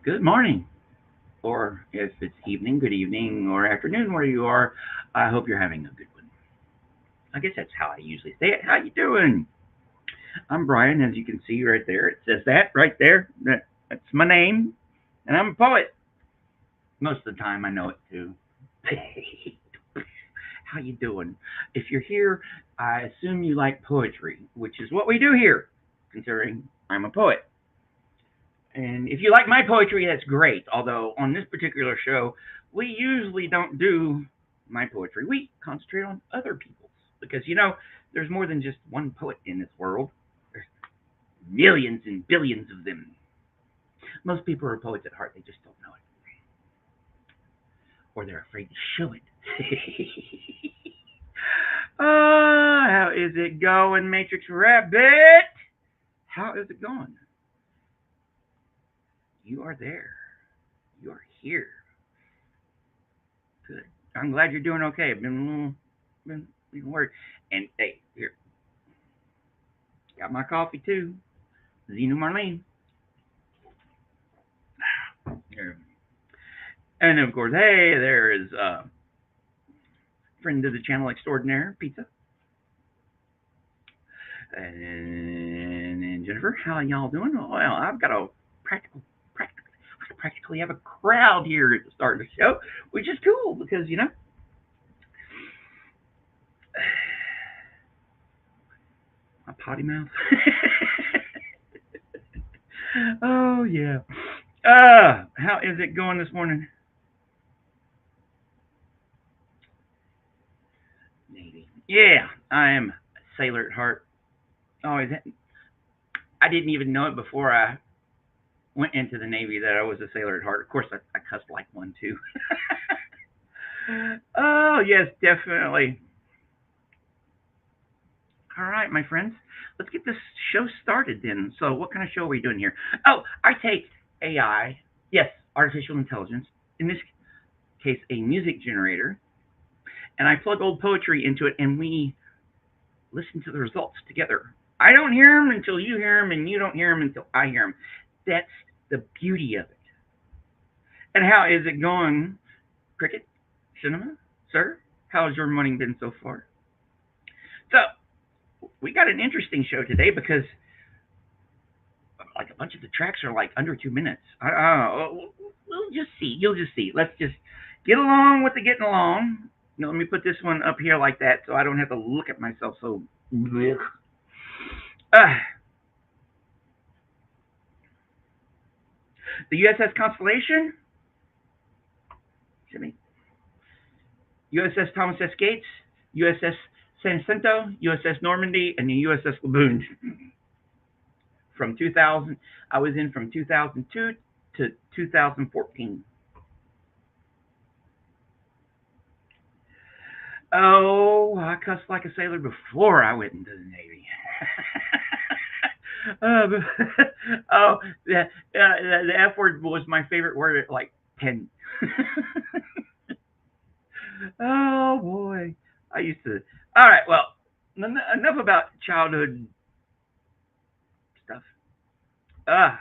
good morning, or if it's evening, good evening, or afternoon where you are. I hope you're having a good one. I guess that's how I usually say it. How you doing? I'm Brian, as you can see right there. It says that right there. That's my name, and I'm a poet. Most of the time, I know it too. How you doing? If you're here, I assume you like poetry, which is what we do here, considering I'm a poet. And if you like my poetry, that's great. Although on this particular show, we usually don't do my poetry. We concentrate on other people's because there's more than just one poet in this world. There's millions and billions of them. Most people are poets at heart. They just don't know it, or they're afraid to show it. How is it going, Matrix Rabbit? How is it going? You are there. You are here. Good. I'm glad you're doing okay. I've been worried. And hey, here, got my coffee too. Zeno Marlene. Here. And of course, hey, there is friend of the channel extraordinaire, Pizza. And Jennifer, how y'all doing? Well, I've got a I practically have a crowd here at the start of the show, which is cool because my potty mouth. Oh yeah. How is it going this morning? Navy. Yeah, I am a sailor at heart. Always. I didn't even know it before I went into the Navy that I was a sailor at heart. Of course, I cussed like one too. Oh yes, definitely. All right, my friends, let's get this show started then. So, what kind of show are we doing here? Oh, I take AI, yes, artificial intelligence, in this case, a music generator, and I plug old poetry into it, and we listen to the results together. I don't hear them until you hear them, and you don't hear them until I hear them. That's the beauty of it. And how is it going, Cricket? Cinema? Sir? How's your morning been so far? So, we got an interesting show today because like a bunch of the tracks are like under 2 minutes. We'll just see. You'll just see. Let's just get along with the getting along. Let me put this one up here like that so I don't have to look at myself so. Uh, the USS Constellation, Jimmy, USS Thomas S. Gates, USS San Jacinto, USS Normandy, and the USS Laboon. From 2000, I was in from 2002 to 2014. Oh, I cussed like a sailor before I went into the Navy. uh, oh, the F word was my favorite word at like 10. Oh, boy. I used to. All right, well, enough about childhood stuff. Uh,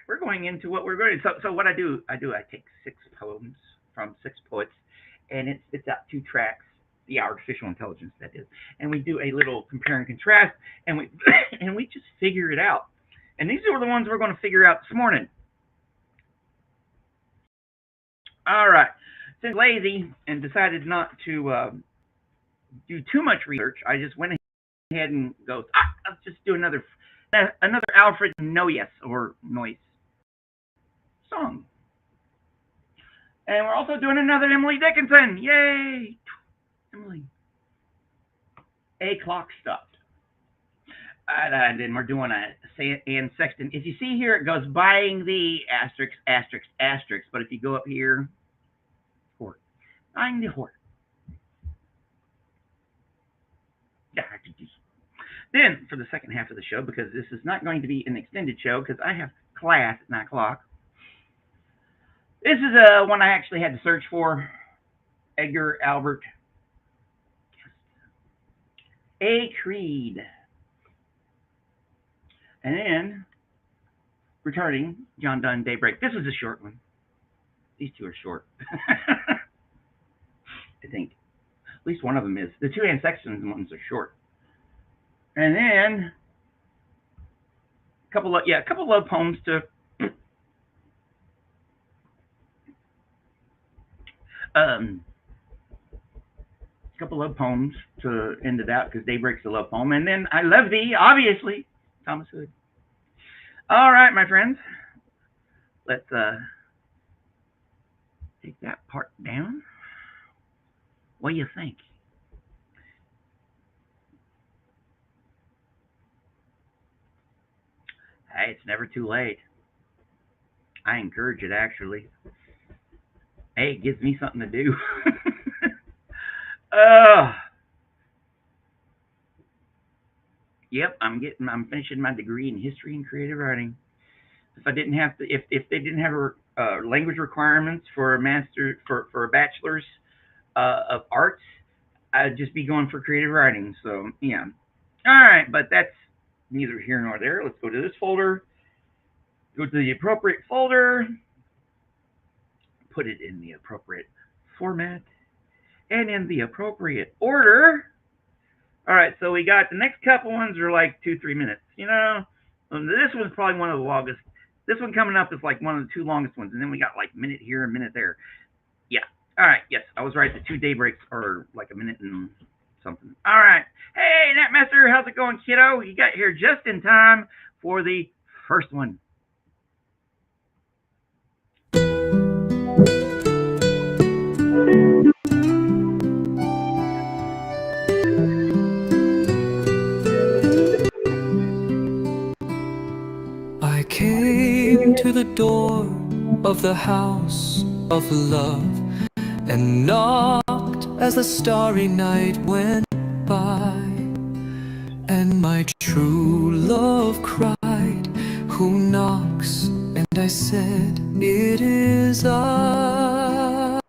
we're going into what we're going to. So what I take 6 poems from 6 poets, and it spits out 2 tracks, the artificial intelligence that is, and we do a little compare and contrast, and we and we just figure it out. And these are the ones we're going to figure out this morning. All right. Since lazy and decided not to do too much research, I just went ahead and goes, let's just do another Alfred Noyes or Noyes song. And we're also doing another Emily Dickinson. Yay! Emily. A clock stopped. And then we're doing a Anne Sexton. If you see here, it goes buying the asterisk, asterisk, asterisk. But if you go up here, Hort. Buying the Hort. Then, for the second half of the show, because this is not going to be an extended show, because I have class at 9 o'clock, this is one I actually had to search for. Edgar Albert A. Creed. And then returning John Donne Daybreak. This is a short one. These two are short. I think. At least one of them is. The two Anne Sexton ones are short. And then a couple of love poems to a couple of poems to end it out because Daybreak's a love poem. And then I Love Thee, obviously, Thomas Hood. All right, my friends. Let's take that part down. What do you think? Hey, it's never too late. I encourage it, actually. Hey, it gives me something to do. Yep, I'm finishing my degree in history and creative writing. If they didn't have language requirements for a a bachelor's of arts, I'd just be going for creative writing. So yeah, all right, but that's neither here nor there. Let's go to this folder. Go to the appropriate folder. Put it in the appropriate format and in the appropriate order. All right, so we got the next couple ones are like 2-3 minutes. This one's probably one of the longest. This one coming up is like one of the two longest ones, and then we got like a minute here, a minute there. Yeah. All right. Yes, I was right. The two Daybreaks are like a minute and something. All right. Hey, Netmaster, how's it going, kiddo? You got here just in time for the first one. I came to the door of the house of love and knocked as the starry night went by, and my true love cried, "Who knocks?" And I said, "It is I."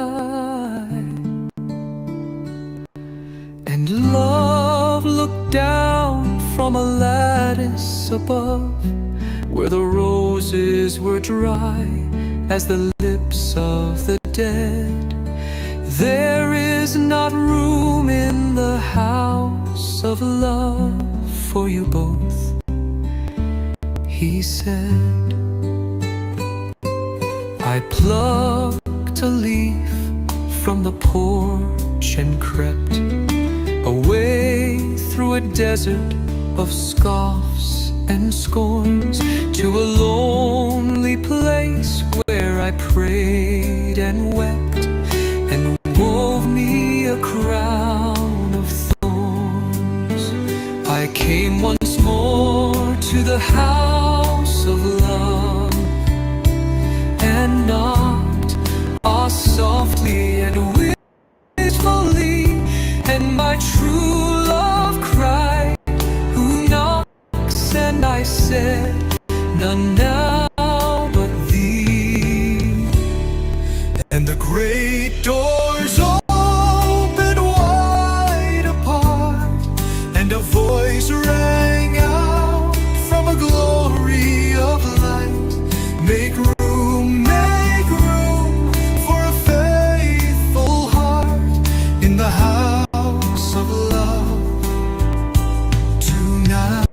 And love looked down from a lattice above, where the roses were dry as the lips of the dead. "There is not room in the house of love for you both," he said. I plucked a leaf from the porch and crept away through a desert of scoffs and scorns to a lonely place where I prayed and wept and wove me a crown of thorns. I came once more to the house of love and knocked softly and wistfully, and my true love cried, "Who knocks?" And I said, "None now but thee." And the great doors opened wide apart, and a voice rang out from a glory of light, "Make room for a faithful heart in the house of love tonight."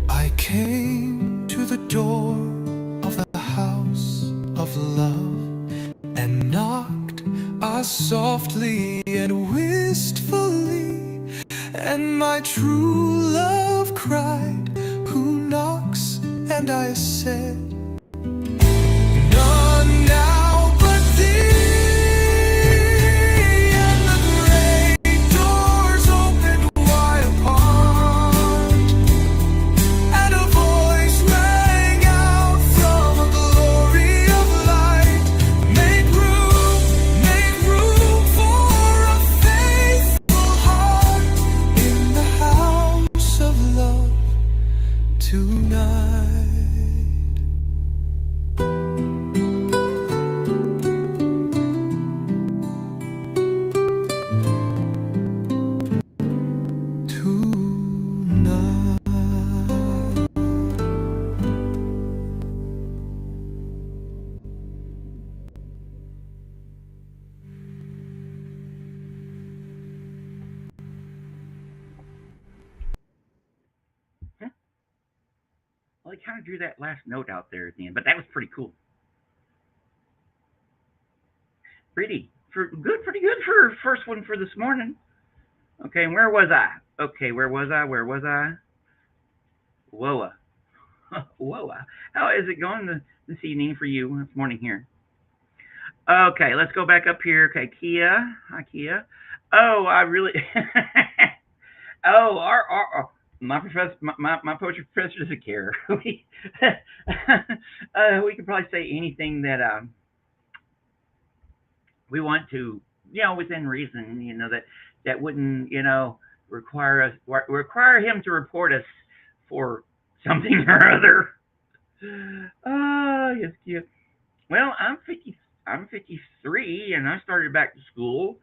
I came to the door of the house of love and knocked softly and wistfully, and my true love cried, "Who knocks?" And I said, "None now but thee." And the great doors opened wide apart, and a voice rang out from a glory of light, "Make room he kind of drew that last note out there at the end, but that was pretty cool. Pretty good for first one for this morning. Okay, and where was I? Okay, where was I? Whoa. Whoa. How is it going this evening for you? This morning here. Okay, let's go back up here. Okay, Kia. Hi, Kia. Oh, I really. Oh, my professor, my poetry professor doesn't care. We we could probably say anything that we want to, within reason. That wouldn't, require him to report us for something or other. Yes, cute. Well, I'm 53, and I started back to school.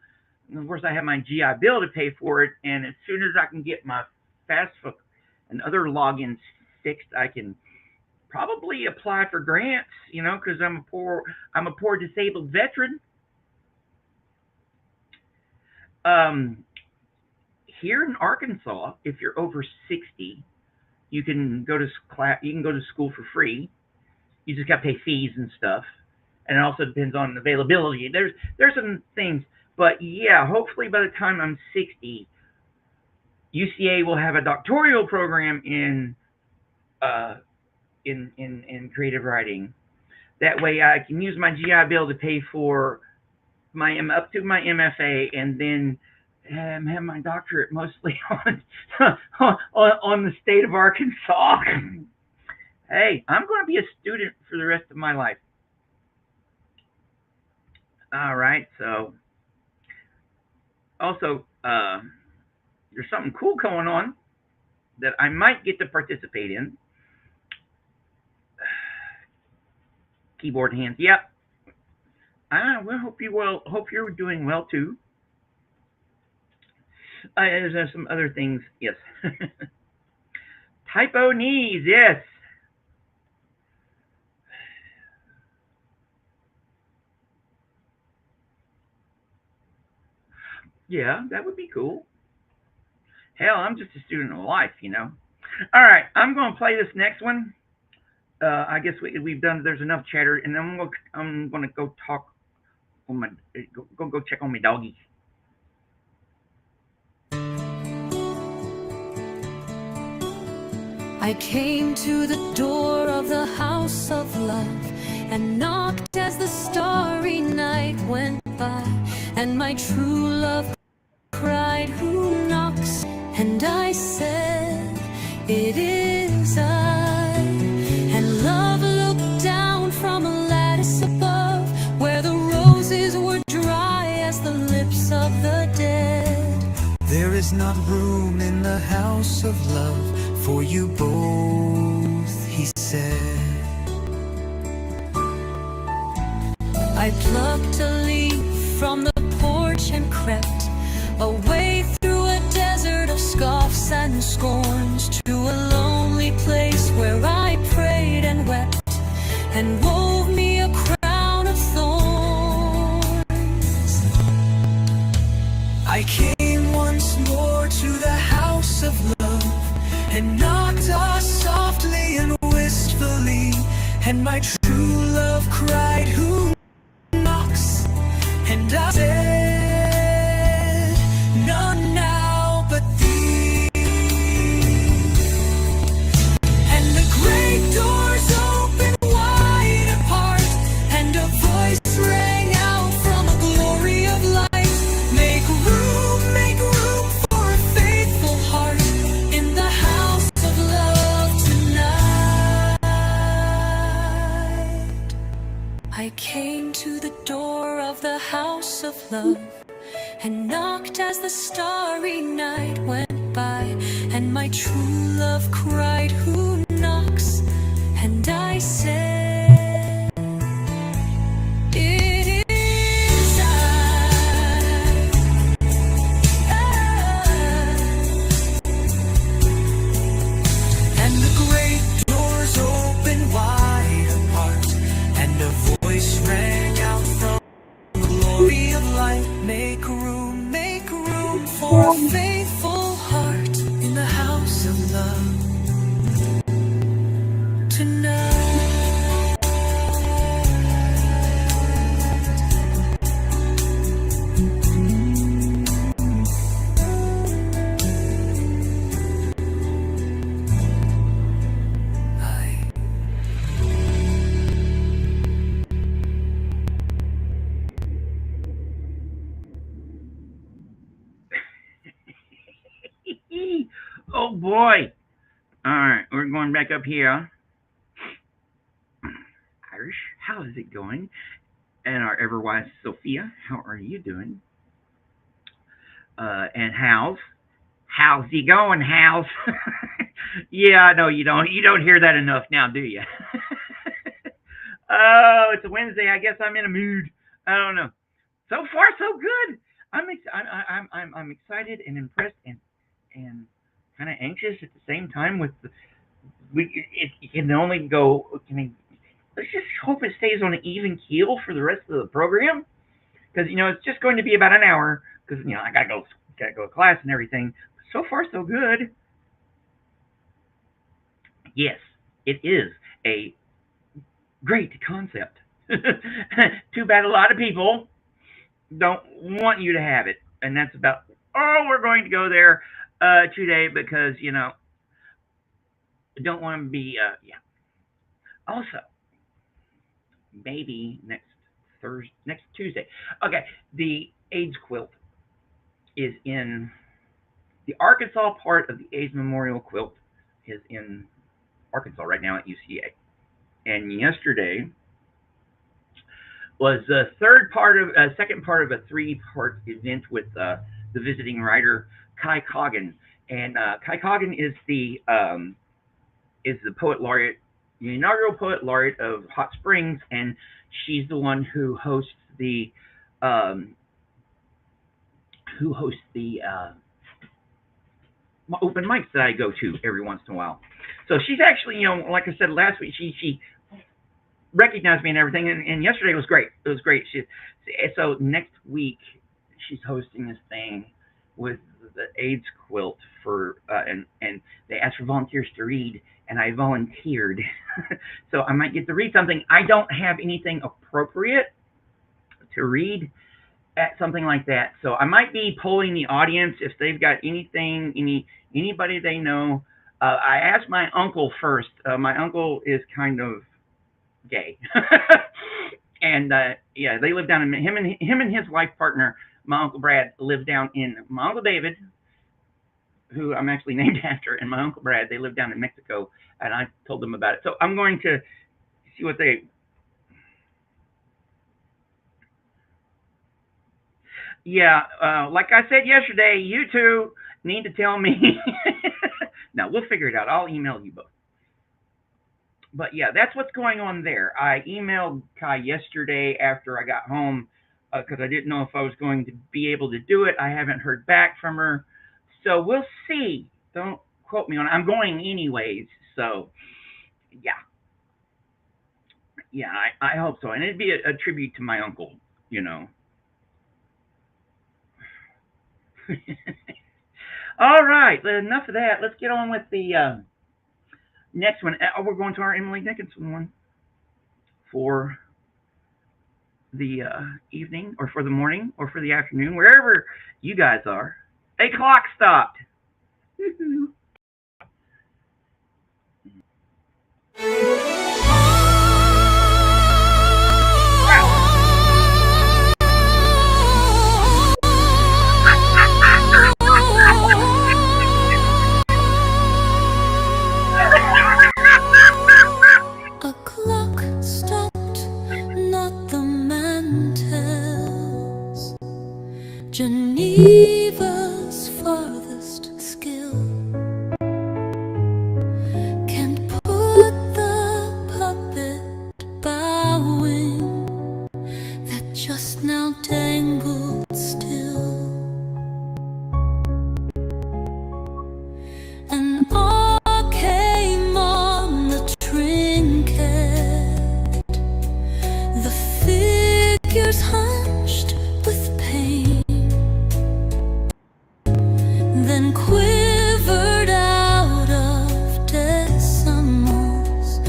And of course, I have my GI Bill to pay for it, and as soon as I can get my FastFook and other logins fixed, I can probably apply for grants. Because I'm a poor disabled veteran. Here in Arkansas, if you're over 60, you can go to school for free. You just got to pay fees and stuff, and it also depends on availability. There's some things, but yeah, hopefully by the time I'm 60, UCA will have a doctoral program in creative writing. That way, I can use my GI Bill to pay for up to my MFA, and then have my doctorate mostly on the state of Arkansas. Hey, I'm going to be a student for the rest of my life. All right, so also there's something cool going on that I might get to participate in. Keyboard hands, yep. I hope you're doing well too. There's some other things, yes. Typo knees, yes. Yeah, that would be cool. Hell, I'm just a student of life, All right, I'm going to play this next one. I guess we've done. There's enough chatter, and then I'm going to go talk on go check on my doggy. I came to the door of the house of love and knocked as the starry night went by, and my true love cried, "Who knocks?" And I said, "It is I." And love looked down from a lattice above, where the roses were dry as the lips of the dead. There is not room in the house of love for you both, he said. I plucked a leaf from the porch and crept away through a desert of scoffs and scorns to a lonely place where I prayed and wept and wove me a crown of thorns. I came once more to the house of love and knocked softly and wistfully, and my true love cried, "Who knocks?" And I said, "None now but thee." And the great doors opened wide apart, and a voice rang out from a glory of light, make room for a faithful heart in the house of love tonight." I came to the door of the house of love and knocked as the starry night went by, and my true love cried, "Who knocks?" And I said, "It is I." And the great doors opened wide apart, and a voice rang out from the glory of light, make room for a faithful heart in the house of love. tonight. Oh boy. All right, we're going back up here. Irish, how is it going? And our ever wise Sophia, how are you doing? And how's he going, How's? Yeah, I know you don't hear that enough now, do you? Oh, it's a Wednesday. I guess I'm in a mood. I don't know. So far, so good. I'm excited and impressed and kind of anxious at the same time. With it can only go. Let's just hope it stays on an even keel for the rest of the program, because it's just going to be about an hour. Because I gotta go to class and everything. So far, so good. Yes, it is a great concept. Too bad a lot of people don't want you to have it, and that's about all we're going to go there today, because don't want to be yeah. Also, maybe next Tuesday. Okay, the AIDS quilt is in the Arkansas part of the AIDS Memorial Quilt is in Arkansas right now at UCA, and yesterday was the second part of a 3-part event with the visiting writer Kai Coggin, and Kai Coggin is the poet laureate, the inaugural poet laureate of Hot Springs, and she's the one who hosts the open mics that I go to every once in a while. So she's actually, like I said last week, she recognized me and everything, and yesterday was great. It was great. So next week she's hosting this thing with the AIDS quilt for and they asked for volunteers to read, and I volunteered. So I might get to read something. I don't have anything appropriate to read at something like that, so I might be polling the audience if they've got anybody they know. I asked my uncle first. My uncle is kind of gay, and yeah, they live down in him and his wife partner, my uncle Brad, live down in my uncle David, who I'm actually named after, and my uncle Brad, they live down in Mexico, and I told them about it. So I'm going to see what they. Yeah, like I said yesterday, you two need to tell me. No, we'll figure it out. I'll email you both. But yeah, that's what's going on there. I emailed Kai yesterday after I got home because I didn't know if I was going to be able to do it. I haven't heard back from her. So we'll see. Don't quote me on it. I'm going anyways. So yeah. Yeah, I hope so. And it'd be a tribute to my uncle, All right, enough of that. Let's get on with the next one. We're going to our Emily Dickinson one for the evening, or for the morning, or for the afternoon, wherever you guys are. A clock stopped. A clock stopped, not the man tells. Geneva's farthest skill can't put the puppet bowing that just now dangled still. And awe came on the trinket, the figures hunched with pain, then quivered out of decimals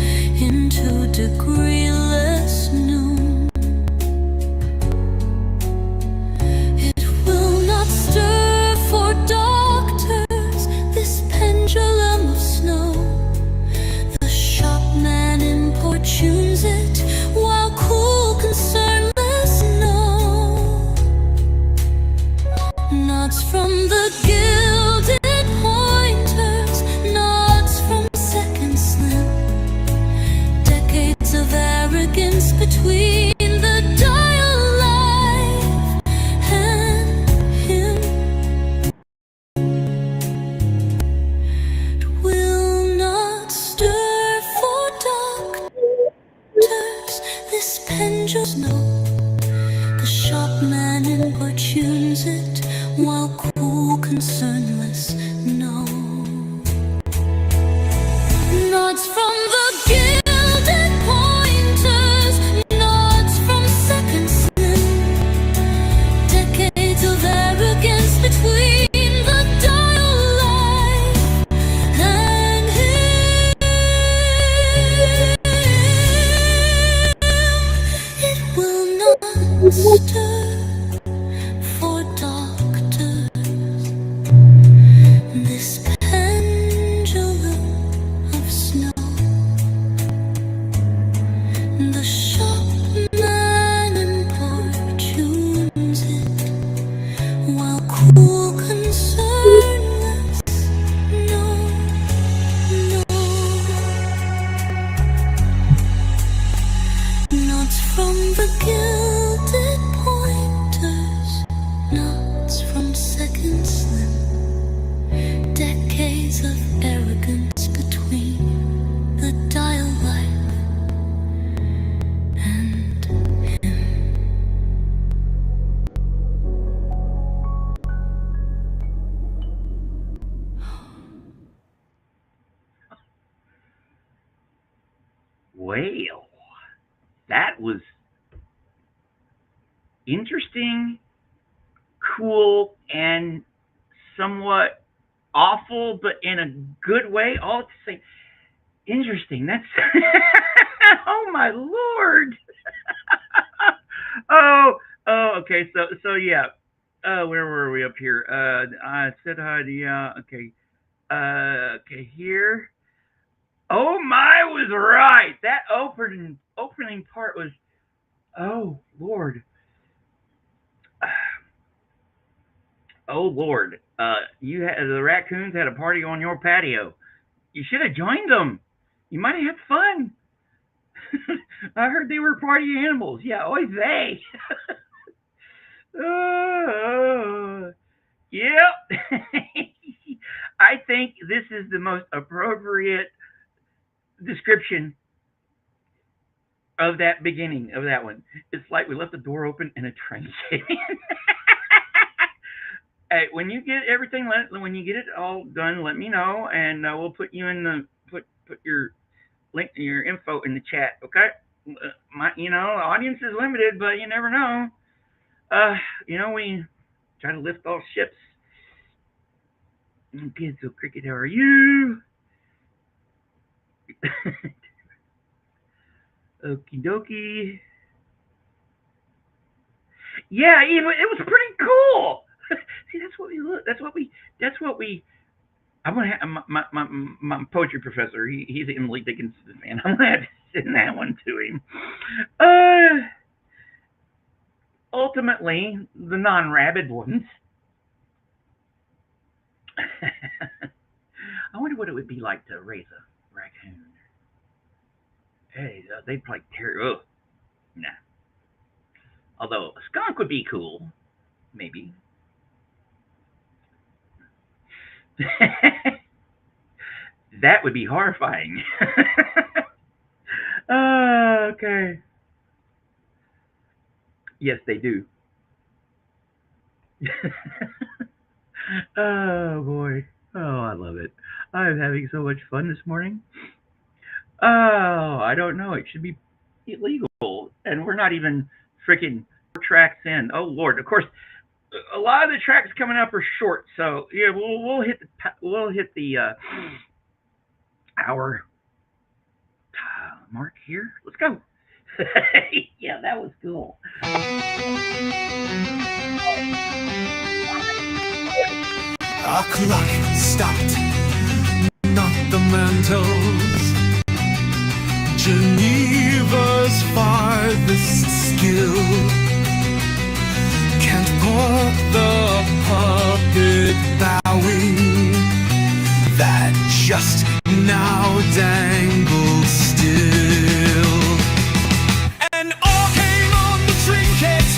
while cool, concernless know. Nods from the gilded pointers, nods from second slim, decades of arrogance between the dial life and him. It will not stir for doctors, this pendulum of snow. The shopman importunes it, while cool, concernless no. Nods from the gilded pointers, nods from second slim, decades of arrogance between the dial life and him. Well, that was interesting, cool, and somewhat awful, but in a good way. All at the same. Interesting. That's oh my lord. Okay. So yeah. Where were we up here? I said hi. Yeah. Okay. Okay. Here. Oh my, was right. That opening part was. Oh lord. Oh lord. You had the raccoons had a party on your patio. You should have joined them. You might have had fun. I heard they were party animals. Yeah, oy vey. Yep. I think this is the most appropriate description of that beginning of that one. It's like we left the door open and a train came in. Hey, when you get everything, when you get it all done, let me know, and we'll put you in the put your link, your info in the chat. Okay, the audience is limited, but you never know. We try to lift all ships. Okay, so Cricket, how are you? Okie dokie. Yeah, it was pretty cool. See, that's what we look. That's what we. I'm gonna have my poetry professor. He's an Emily Dickinson fan. I'm gonna have to send that one to him. Ultimately, the non-rabid ones. I wonder what it would be like to raise a raccoon. Hey, they'd probably tear. Oh, nah. Although a skunk would be cool, maybe. That would be horrifying. Okay. Yes, they do. Oh boy. Oh, I love it. I'm having so much fun this morning. Oh, I don't know. It should be illegal, and we're not even freaking 4 tracks in. Oh Lord. Of course, a lot of the tracks coming up are short, so yeah, we'll hit the hour mark here. Let's go. Yeah, that was cool. Our clock stopped, not the mantles. Geneva's farthest skill can't put the puppet bowing that just now dangles still. And all came on the trinket,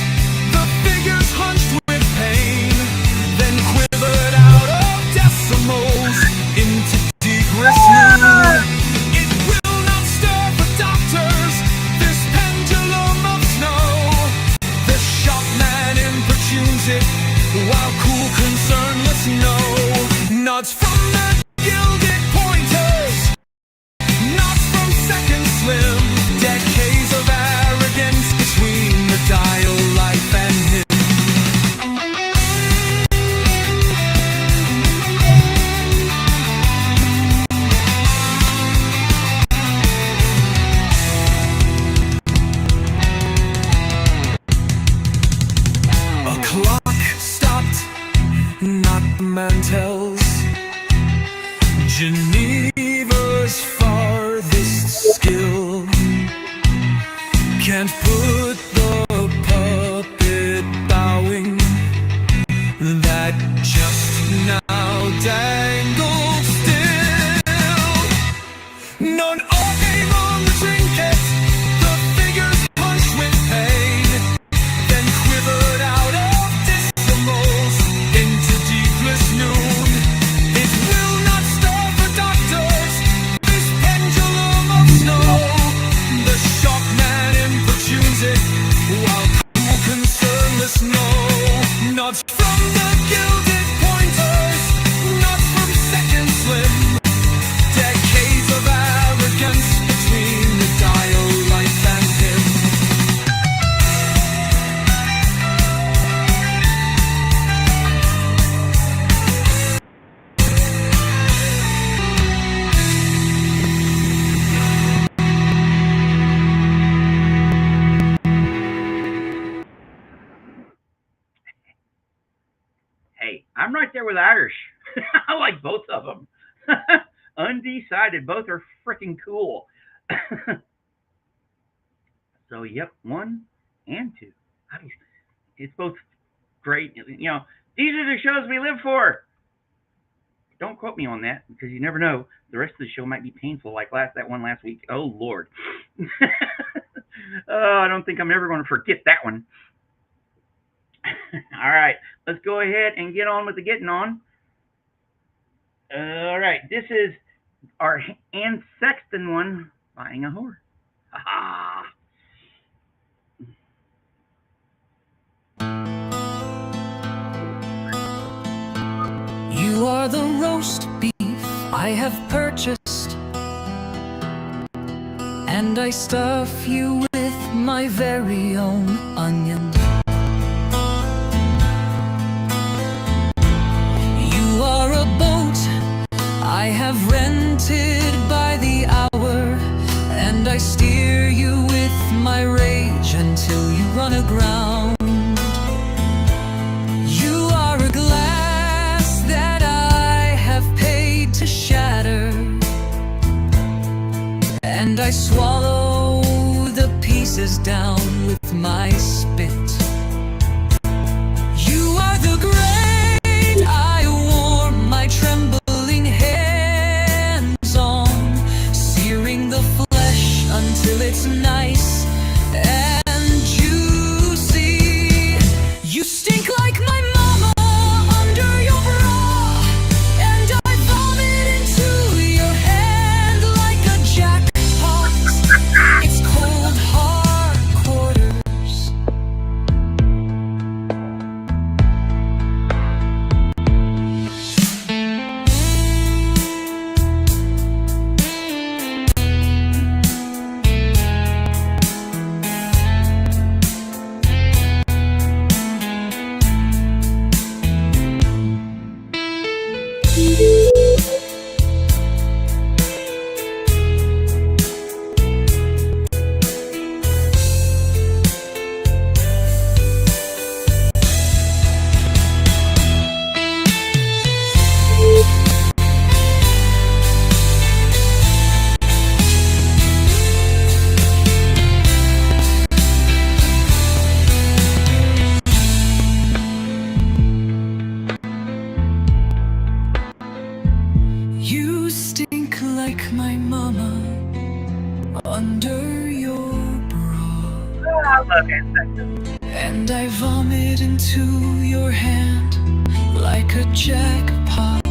the figures hunched with pain, then quivered out of decimals into degress moon. It will not stir for doctors, this pendulum of snow. The shopman importunes it while cool man tells Geneva's farthest skill can't put the puppet bowing that just now dangles still. None all came on the trinket, the figures punched with pain, then quivered out of decimals into deepless noon. It will not stop for doctors, this pendulum of snow. The shock man importunes it, while cool concernless know. Not from the gilded pointers, not from second slim. Decades of arrogance between the dial life and him. Hey, I'm right there with Irish. I like both of them. Undecided. Both are freaking cool. So, yep, 1 and 2. It's both great. You know, these are the shows we live for. Don't quote me on that because you never know. The rest of the show might be painful, like that one last week. Oh Lord. Oh, I don't think I'm ever going to forget that one. All right, let's go ahead and get on with the getting on. All right, this is our Ann Sexton one, Buying a Whore. Ah. You are the roast beef I have purchased, and I stuff you with my very own onion. You are a boat I have rented by the hour, and I steer you with my rage until you run aground. You are a glass that I have paid to shatter, and I swallow the pieces down with my spit. You are the grate I warm my trembling hands on, searing the flesh until it's nice and juicy. You stink like my mama under your bra, and I vomit into your hand like a jackpot. It's cold hard quarters. You stink like my mama under your bra, I love Ann Sexton. and I vomit into your hand like a jackpot.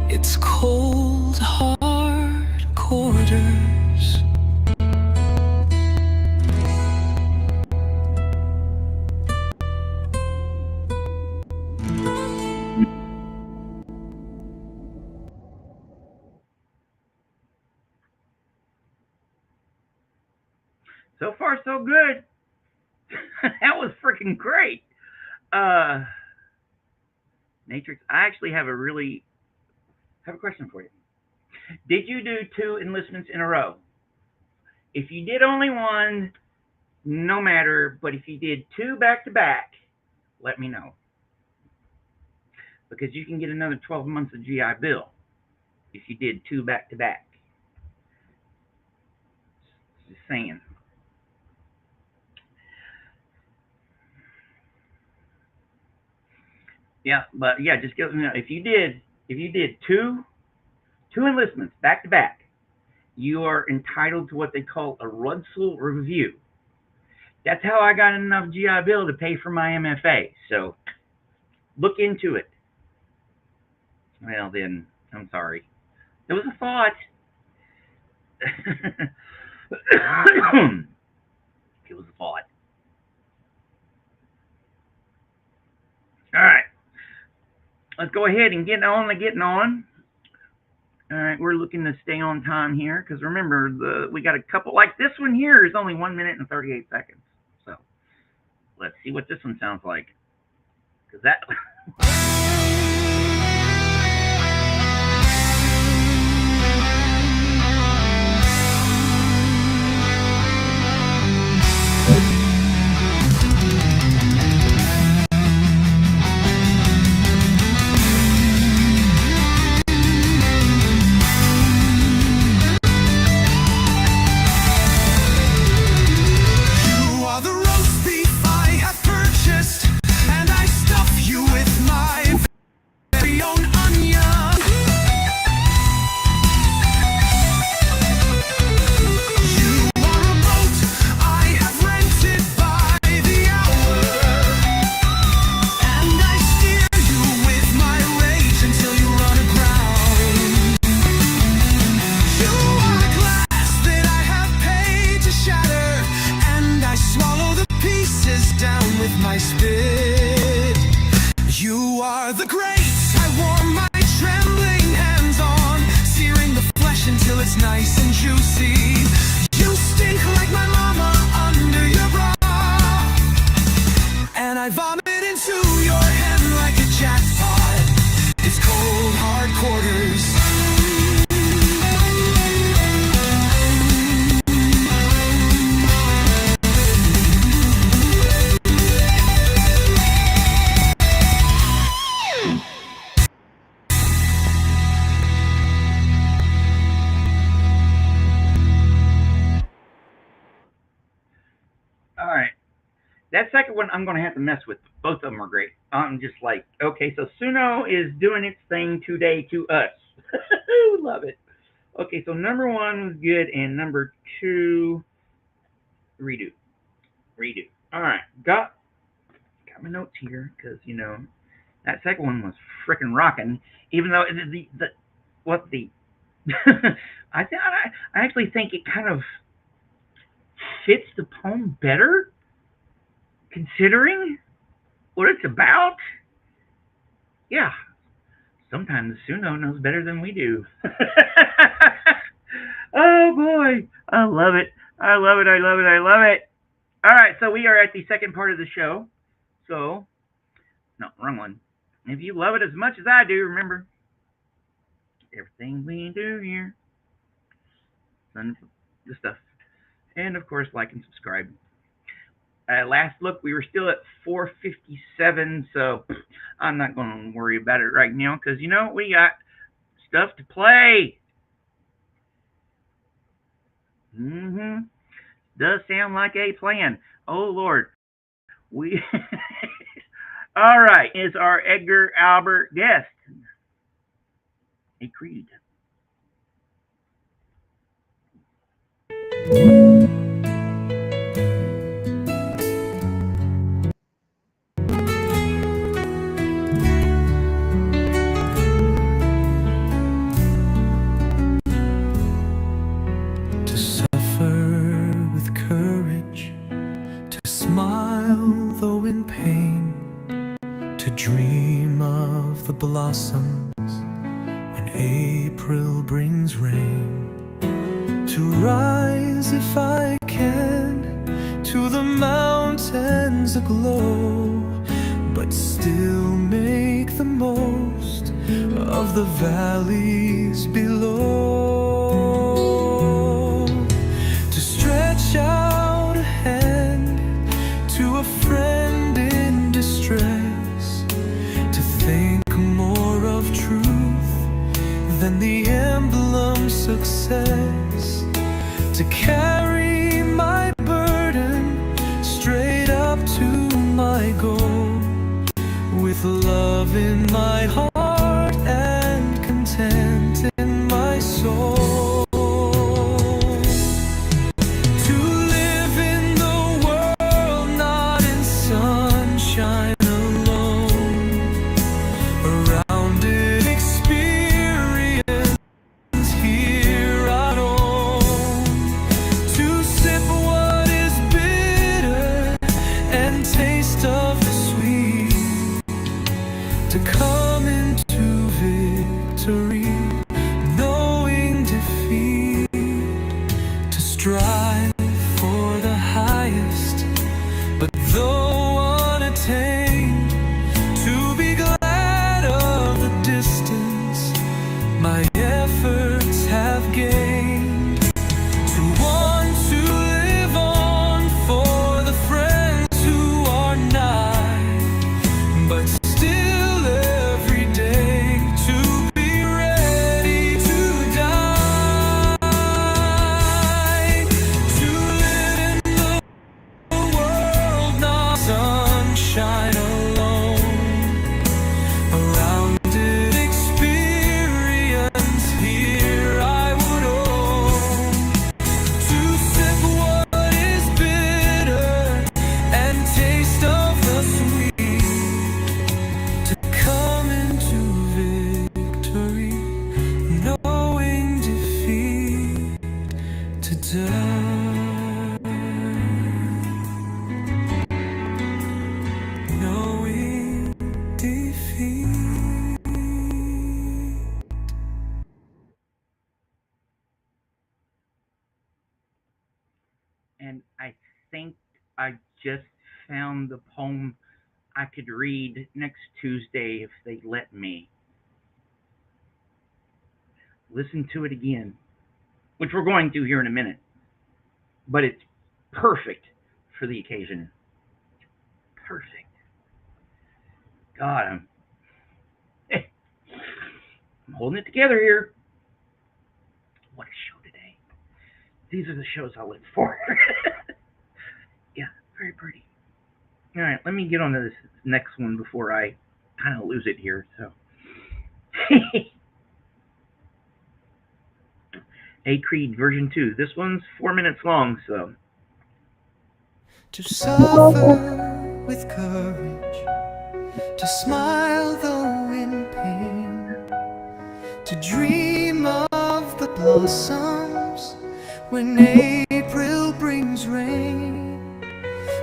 It's cold hard quarters. So far, so good. That was freaking great. Uh, Matrix, I actually have a question for you. Did you do 2 enlistments in a row? If you did only one, no matter. But if you did 2 back to back, let me know. because you can get another 12 months of GI Bill if you did 2 back to back. Just saying. Yeah, but yeah, just go. If you did two enlistments back to back, you are entitled to what they call a Rudsel review. That's how I got enough GI Bill to pay for my MFA. So look into it. Well, then, I'm sorry. It was a thought. It was a thought. All right. Let's go ahead and getting on. All right, we're looking to stay on time here because remember, we got a couple, like this one here is only 1 minute and 38 seconds. So let's see what this one sounds like. Because that. That second one, I'm going to have to mess with. Both of them are great. I'm just like, okay, so Suno is doing its thing today to us. Love it. Okay, so number 1 was good, and number 2, redo. All right, got my notes here because that second one was freaking rocking. Even though I actually think it kind of fits the poem better. Considering what it's about, yeah, sometimes Suno knows better than we do. Oh boy, I love it. All right, so we are at the second part of the show. So, no, wrong one. If you love it as much as I do, remember, everything we do here, none of the stuff. And of course, like and subscribe. Last look, we were still at 457, so I'm not going to worry about it right now because, we got stuff to play. Does sound like a plan. Oh, Lord. All right, is our Edgar Albert guest. A creed. Dream of the blossoms when April brings rain, to rise if I can to the mountains aglow, but still make the most of the valleys below, to stretch out a hand to a friend in distress, to think more love in my heart and content in my soul. To live in the world, not in sunshine alone, around it experience here at home. To sip what is bitter and taste of the sweet, to come into victory, knowing defeat, to strive for the highest, but though unattained, to be glad of the distance my efforts have gained, to want to live on for the friends who are nigh, but still every day to be ready to die. To live in the world, not sunshine alone, around it experience here I would own. To sip what is bitter and taste of the sweet, to come into victory, knowing defeat, to die, knowing defeat. And I think I just found the poem I could read next Tuesday if they let me. Listen to it again, which we're going to here in a minute, but it's perfect for the occasion. Perfect. God, I'm holding it together here. What a show today. These are the shows I live for. Yeah, very pretty. All right, let me get on to this next one before I kind of lose it here. So, A Creed version 2. This one's 4 minutes long, so. To suffer with courage, to smile though in pain, to dream of the blossoms when April brings rain,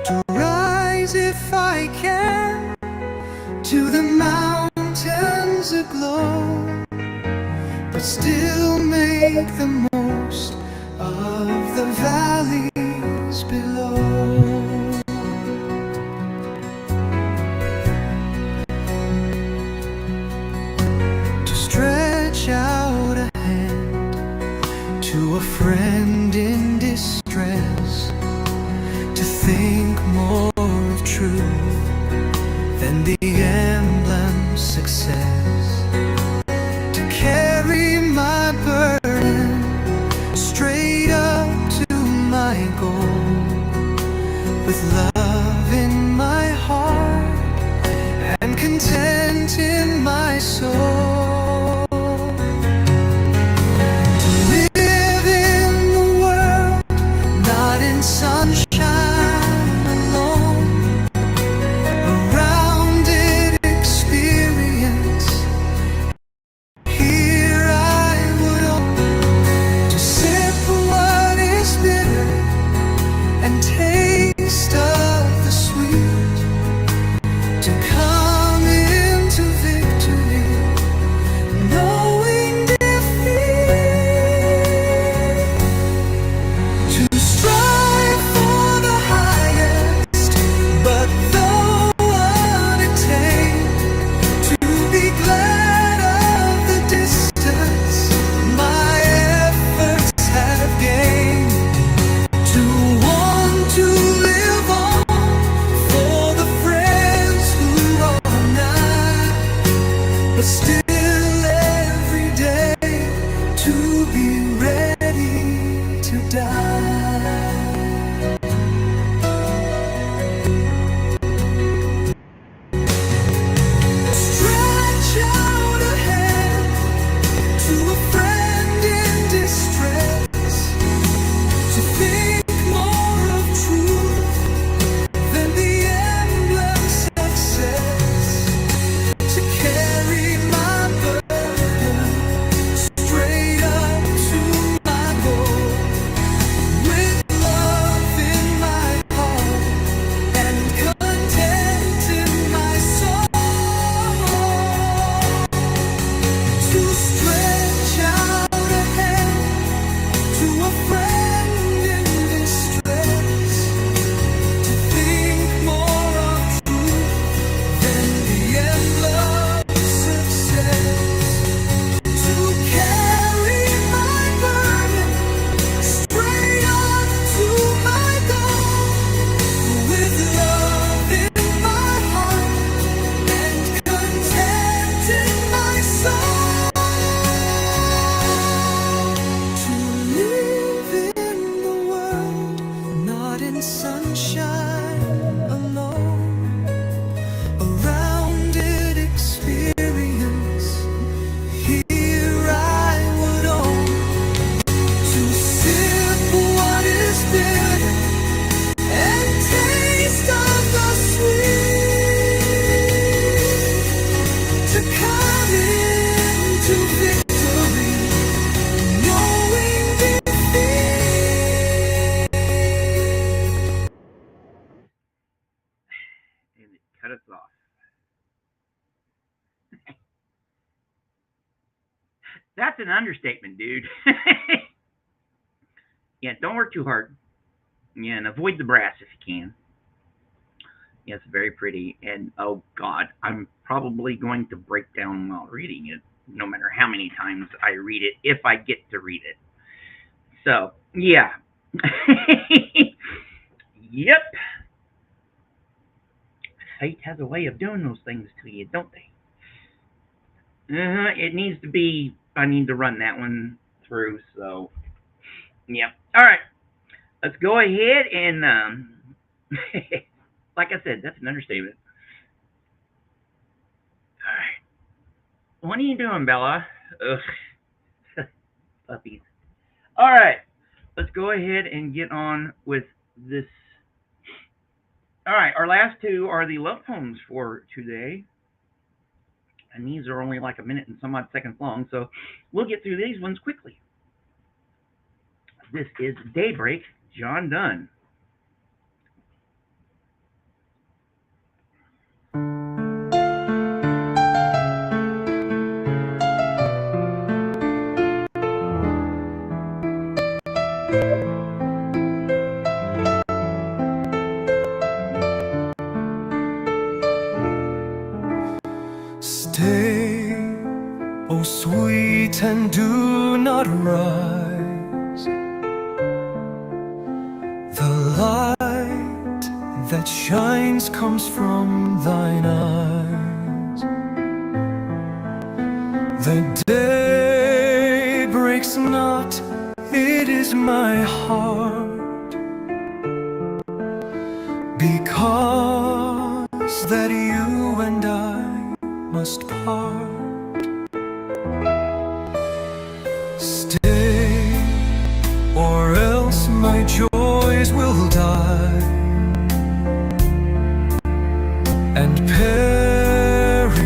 to rise if I can to the mountains aglow, but still make the most of the valleys below. To stretch out a hand to a friend in distress, to think more of truth than the emblem success, to carry my burden straight up to my goal, with love in my heart and content in my soul. To live in the world, not in sunshine alone, around it experience here I would own. To sip what is bitter and taste of the sweet, to come into victory, knowing defeat, to strive for the highest, but though unattained, to be glad of the distance my efforts have gained, to want to live on for the friends who minutes off. That's an understatement, dude. Yeah, don't work too hard. Yeah, and avoid the brass if you can. Yeah, it's very pretty. And oh God, I'm probably going to break down while reading it, no matter how many times I read it, if I get to read it. So, yeah. Yep. Fate has a way of doing those things to you, don't they? It needs to be, I need to run that one through, so, yeah. All right. Let's go ahead and, like I said, that's an understatement. All right. What are you doing, Bella? Ugh. Puppies. All right. Let's go ahead and get on with this. All right. Our last two are the love poems for today. And these are only like a minute and some odd seconds long, so we'll get through these ones quickly. This is Daybreak, John Donne. Stay, oh sweet, and do not rise. The light that shines comes from thine eyes. The day breaks not, it is my heart, because that you and I must part. Stay, or else my joys will die and perish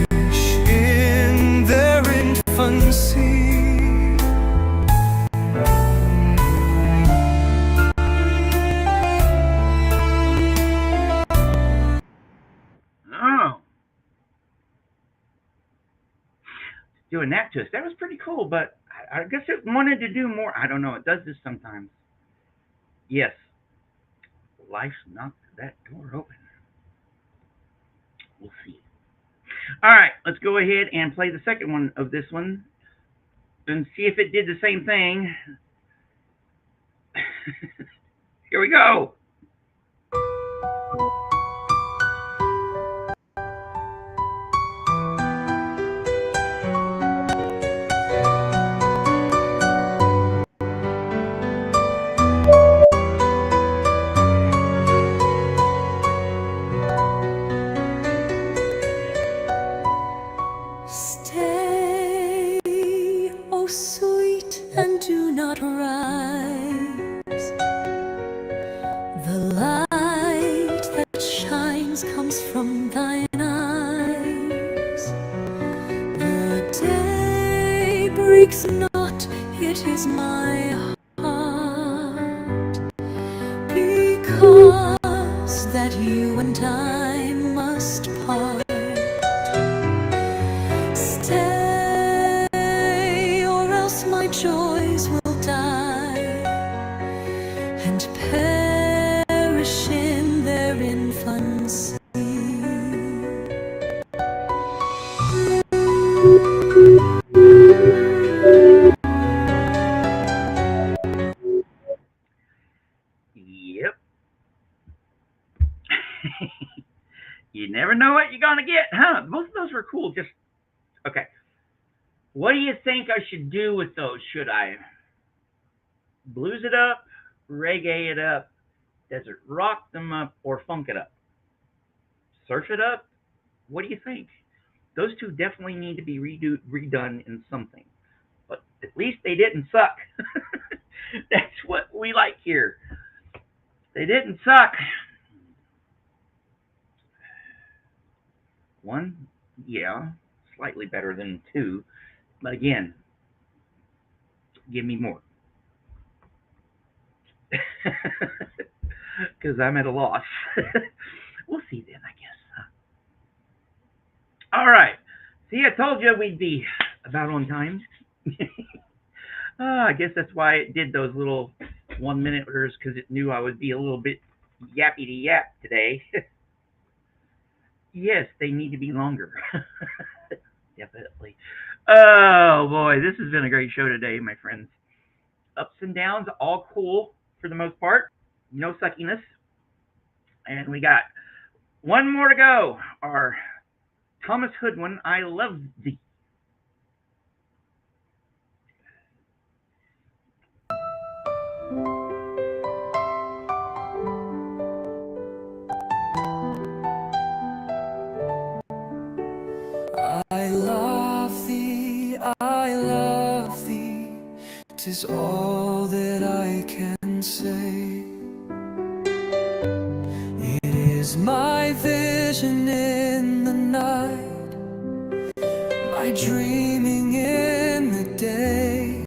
in their infancy. Oh, doing that twist. That was pretty cool, but I guess it wanted to do more. I don't know. It does this sometimes. Yes, life's knocked that door open. We'll see. All right, let's go ahead and play the second one of this one and see if it did the same thing. Here we go. Stay, oh sweet, and do not rise. The light that shines comes from thine eyes. The day breaks not, it is my heart, because that you and I must part. Stay, or else my joys will die and perish in their infancy. Yep. You never know what you're going to get, huh? Both of those were cool. Just, okay. What do you think I should do with those? Should I blues it up, reggae it up, desert rock them up, or funk it up? Surf it up? What do you think? Those two definitely need to be redone in something. But at least they didn't suck. That's what we like here. They didn't suck. One, yeah, slightly better than two. But again, give me more. Because I'm at a loss. We'll see then, I guess. All right. See, I told you we'd be about on time. I guess that's why it did those little 1 minuters, because it knew I would be a little bit yappy to yap today. Yes, they need to be longer. Definitely. Oh boy, this has been a great show today, my friends. Ups and downs, all cool for the most part. No suckiness. And we got one more to go. Our Thomas Hood one, I Love Thee. I love thee, 'tis all that I can say. It is my vision in the night, my dreaming in the day,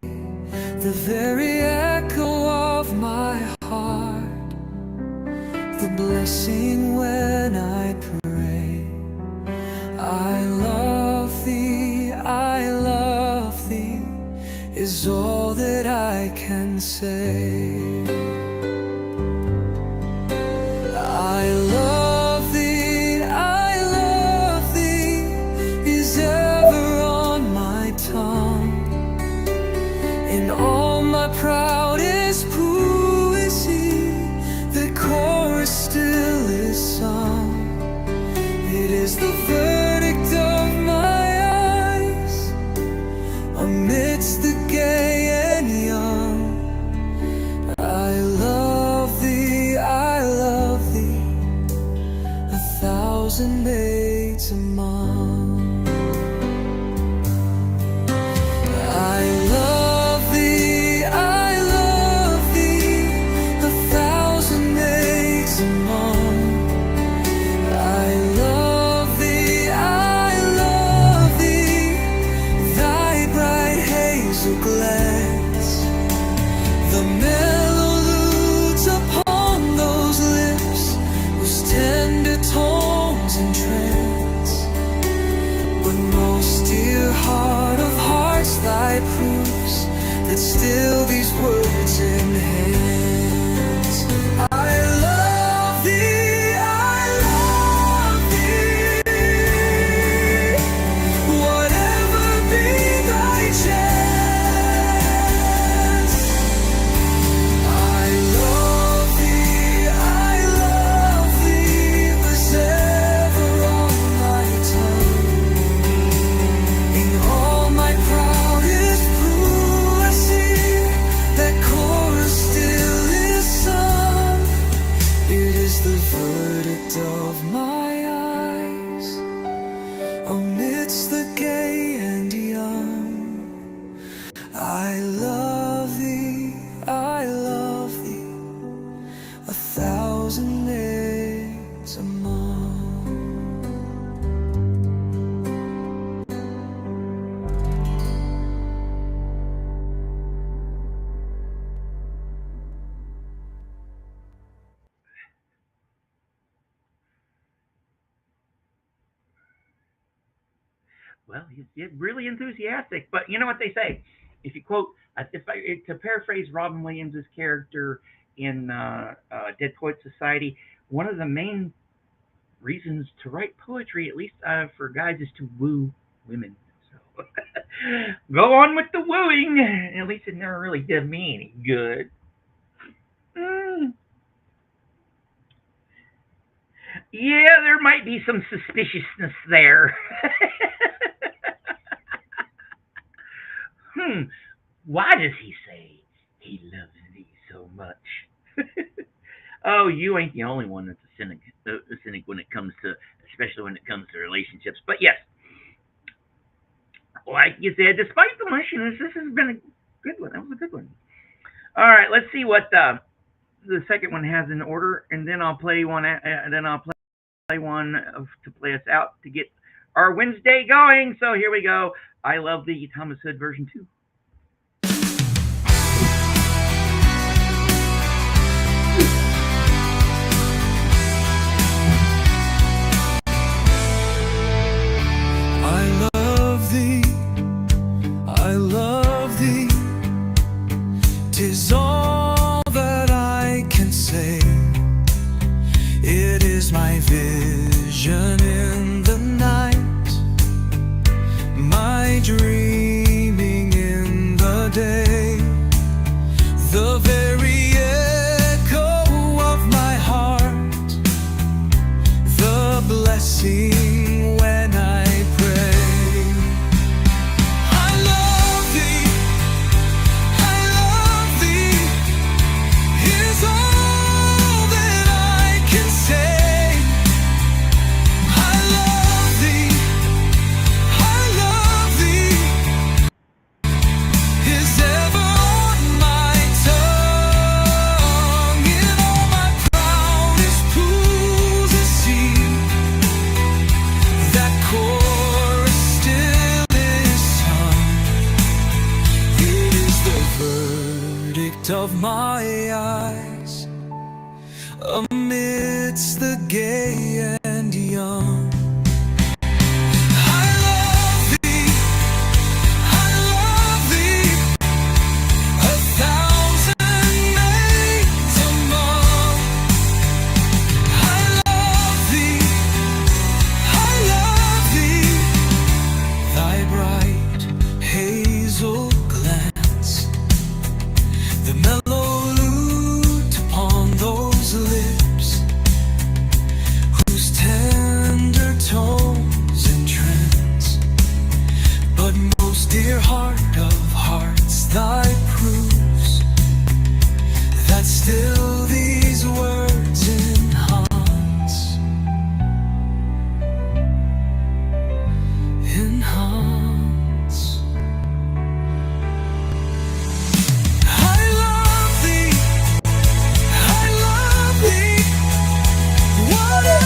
the very echo of my heart, the blessing when I pray. I love thee is all that I can say. I love thee is ever on my tongue. In all my proudest poesy, the chorus still is sung. It is the verdict of my eyes amidst the gay and young. I love thee, 1,000 maids among. I love thee, 1,000 maids among. I love thee, thy bright hazel glance, the mellow lutes upon those lips, whose tender tones entrance. But most dear heart of hearts, thy proofs that still these words enhance. I love thee, whatever be thy chance. I love thee was ever on my tongue. In all my proudest poesy, that chorus still is sung. It is the verdict of my eyes amidst the gay and young. I love thee, 1,000 maids among. Well, he's really enthusiastic, but you know what they say. If you quote, to paraphrase Robin Williams' character in Dead Poets Society, one of the main reasons to write poetry, at least for guys, is to woo women. So go on with the wooing. At least it never really did me any good. Mm. Yeah, there might be some suspiciousness there. Why does he say he loves thee so much? Oh, you ain't the only one that's a cynic when it comes to, especially when it comes to relationships. But yes, like you said, despite the mushiness, this has been a good one. That was a good one. All right, let's see what the second one has in order, and then I'll play one. To play us out to get our Wednesday going. So here we go. I Love Thee, Thomas Hood version 2. sing when I pray. I love thee, I love thee, is all that I can say. I love thee, I love thee, is ever on my tongue. In all my proudest pools of sea, that chorus still is sung. It is the verdict of my eyes amidst the gay and young. I love thee, I love thee, a thousand maids among. I love thee, I love thee, thy bright hazel glance, the mellow lute upon those lips, whose tender tones entrance. But most dear heart of hearts, thy proofs that still these words enhance, enhance. I love thee, I love thee, whatever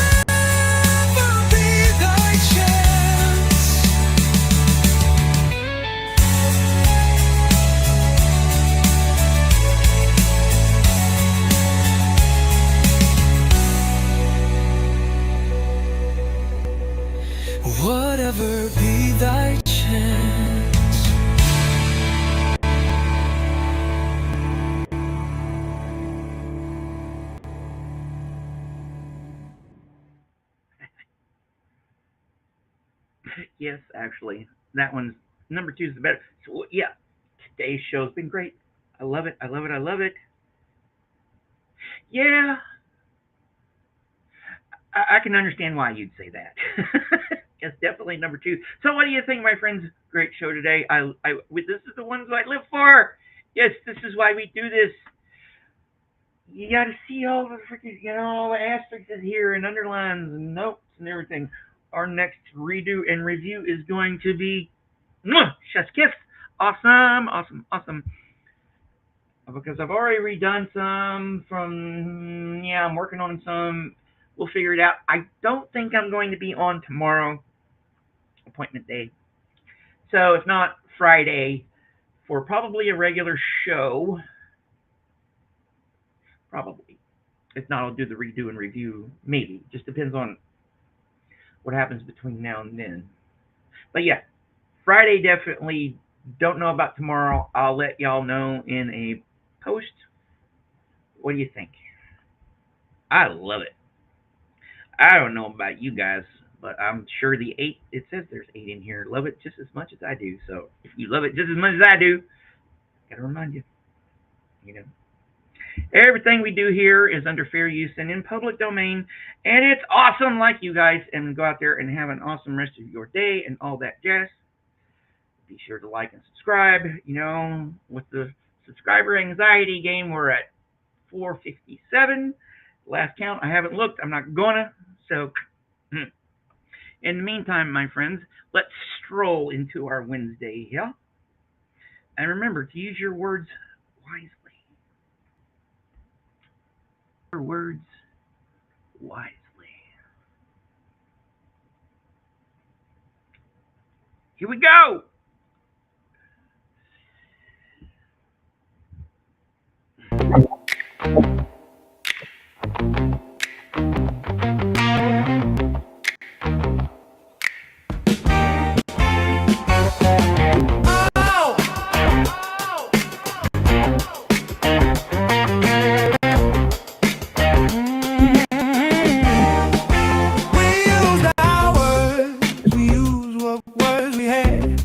be thy chance. Whatever be thy chance. Yes, actually, that one's number 2 is the better. So yeah, today's show's been great. I love it. I love it. I love it. Yeah, I can understand why you'd say that. It's definitely number 2. So what do you think, my friends? Great show today. This is the ones I live for. Yes, this is why we do this. You got to see all the freaking, all the asterisks here and underlines and notes and everything. Our next redo and review is going to be chef's kiss. Awesome, awesome, awesome. Because I've already redone some from, I'm working on some. We'll figure it out. I don't think I'm going to be on tomorrow, appointment day. So if not Friday, for probably a regular show, probably. If not, I'll do the redo and review, maybe. Just depends on what happens between now and then. But yeah, Friday definitely. Don't know about tomorrow. I'll let y'all know in a post. What do you think? I love it. I don't know about you guys, but I'm sure the 8, it says there's 8 in here, love it just as much as I do. So if you love it just as much as I do, gotta remind you, everything we do here is under fair use and in public domain, and it's awesome like you guys, and go out there and have an awesome rest of your day and all that jazz. Be sure to like and subscribe. With the subscriber anxiety game, we're at 457. Last count, I haven't looked. I'm not gonna. So, in the meantime, my friends, let's stroll into our Wednesday, yeah? And remember to use your words wisely. Your words wisely. Here we go! We used what words we had.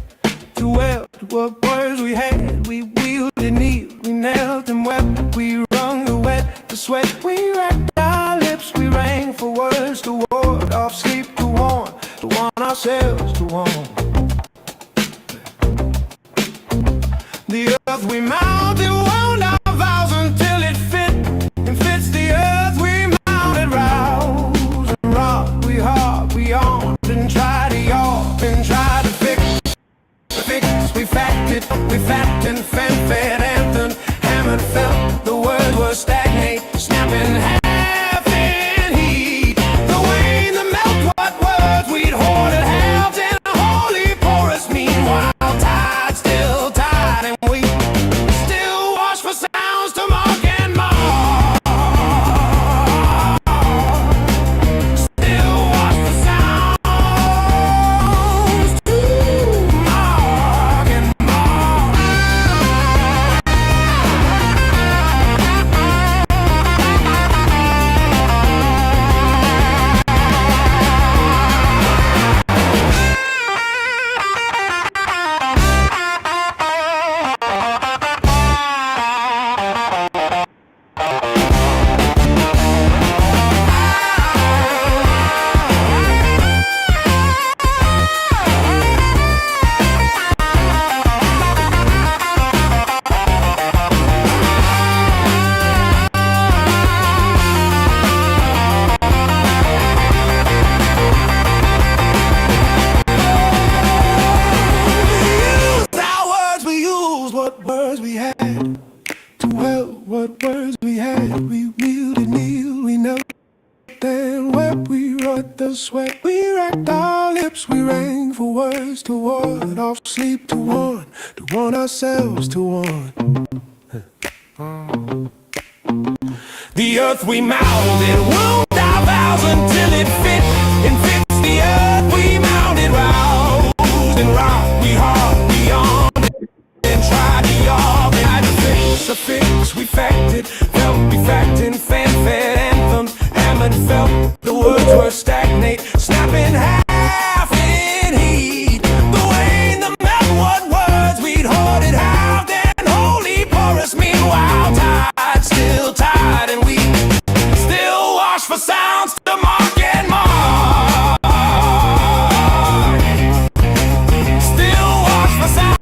ourselves to one. The earth we mounted wound our vows until it fit and fits the earth we mounted. Rouse and rock, we hard, we on and try to yaw and try to fix. We fact and fan-fed anthem, hammered felt the words were stagnate, snapping half in heat. The wane, the melt, what words we'd hoarded, halved in a holy porous. Meanwhile, tide still tide, and we still watch for sounds to mark and mar. Still watch for sounds to mark and mar. What words we had to help, what words we had. We wielded, kneel, we knelt and wept. We wrote the sweat, we racked our lips. We rang for words to ward off sleep, to warn ourselves to warn. The earth we mounded wound our vows until it fit and fits the earth we mounded. Roused and rock, we hard, we on and tried to yaw, tried to fix a fix. We facted, felt, we factin', fan-fed anthems, hammered, felt the words were stagnate, snapping half in heat. The wane, the melt, what words we'd hoarded, halved and holy porous. Meanwhile, tide still tide, and we still watch for sounds to mark and mar. Still watch for sounds.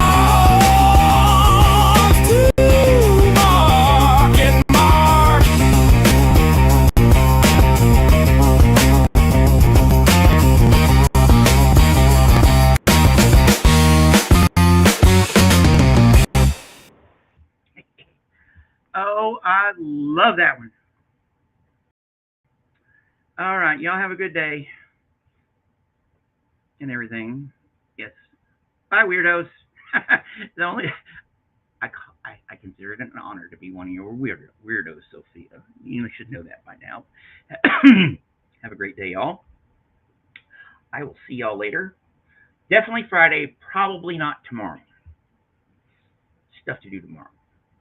Oh, I love that one. All right, y'all have a good day and everything. Yes. Bye, weirdos. the only I consider it an honor to be one of your weirdos, Sophia. You should know that by now. Have a great day, y'all. I will see y'all later. Definitely Friday, probably not tomorrow. Stuff to do tomorrow.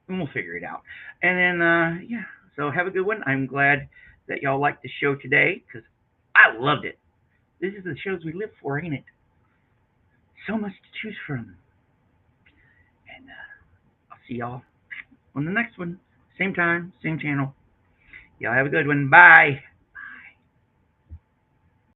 And we'll figure it out. And then, yeah, so have a good one. I'm glad that y'all liked the show today because I loved it. This is the shows we live for, ain't it? So much to choose from. And I'll see y'all on the next one. Same time, same channel. Y'all have a good one. Bye.